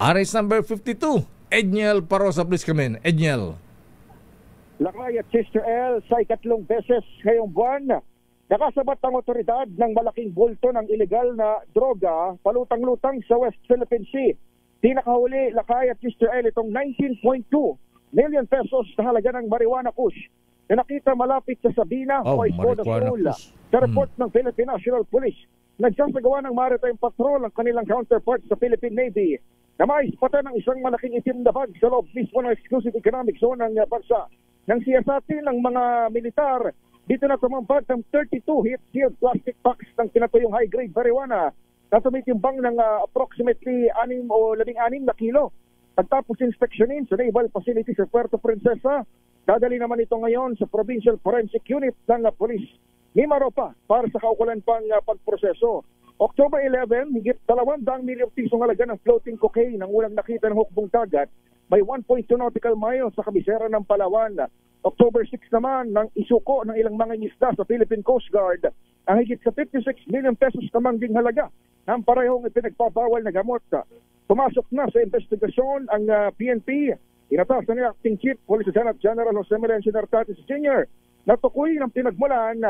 Arrest number 52, Edniel Parosa, please come in. Edniel. Lakay at Sister L, sa ikatlong beses ngayong buwan, nakasabat ang otoridad ng malaking bulto ng ilegal na droga palutang-lutang sa West Philippine Sea. Pinakahuli, Lakay at Sister L, itong 19.2 million pesos na halaga ng marijuana kush na nakita malapit sa Sabina o Iscoda School. Sa report ng Philippine National Police, nagsasagawa ng maritime patrol ang kanilang counterpart sa Philippine Navy na maispatan ng isang malaking itim na bag sa loob mismo ng exclusive economic zone ng bansa. Nang siyasatin ng mga militar, dito na tumambad ng 32 heat-sealed plastic packs ng pinatuyong high-grade marijuana na tumitimbang ng approximately 6 o 16 na kilo. Pagtapos inspeksyonin sa Naval Facility sa Puerto Princesa, dadali naman ito ngayon sa Provincial Forensic Unit ng Police Mimaropa para sa kaukulan pang pagproseso. October 11, higit 200 milyong pisong halaga ng floating cocaine ang unang nakita ng hukbong dagat may 1.2 nautical miles sa kabisera ng Palawan. October 6 naman ng isuko ng ilang mga isda sa Philippine Coast Guard ang higit sa 56 million pesos namang ding halaga ng parehong ipinagpabawal na gamot. Pumasok na sa investigasyon ang PNP. Inatasan ni Acting Chief Police Lieutenant General Jose Melencio Nartatis Sr. na tukoy ng pinagmulan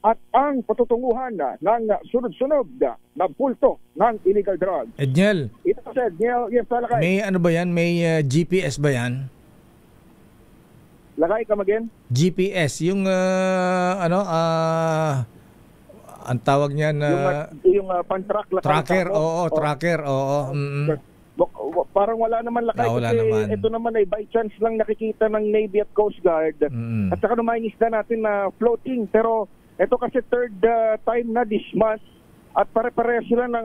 at ang patutunguhan ng sunod-sunod na bulto ng illegal drugs. Edniel. Ito sa Edniel, yes, Lakay. May ano ba yan? May GPS ba yan? Lakay, come again? GPS, yung ang tawag niyan yung pan-track, Lakay. Tracker, oo, tracker, oo. Parang wala naman, Lakay, wala kasi naman. ito naman ay by chance lang nakikita ng Navy at Coast Guard. At saka naman isda natin na floating, pero ito kasi third time na this month at pare-pare sila ng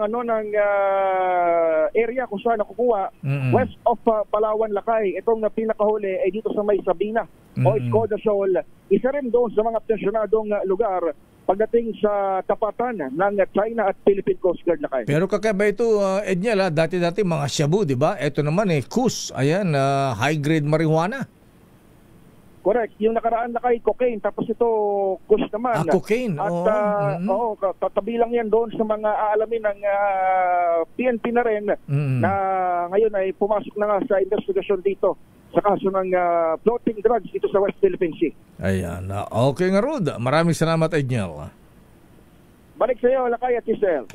area kung saan nakukuha. West of Palawan, Lakay. Itong pinakahuli ay dito sa may Sabina o Iscoda Shoal. Isa rin doon sa mga tensyonadong lugar pagdating sa tapatan ng China at Philippine Coast Guard, Lakay. Pero kakaiba ito, Edniel, dati-dati mga shabu, di ba? Ito naman kus, ayan, high-grade marijuana. Correct. Yung nakaraan, Lakay, cocaine. Tapos ito, kush naman. Cocaine. At katabi lang yan doon sa mga aalamin ng PNP na rin na ngayon ay pumasok na nga sa investigasyon dito sa kaso ng floating drugs dito sa West Philippine Sea. Ayan. Okay nga, Rod. Maraming salamat, Edniel. Balik sa iyo, Lakay at Giselle.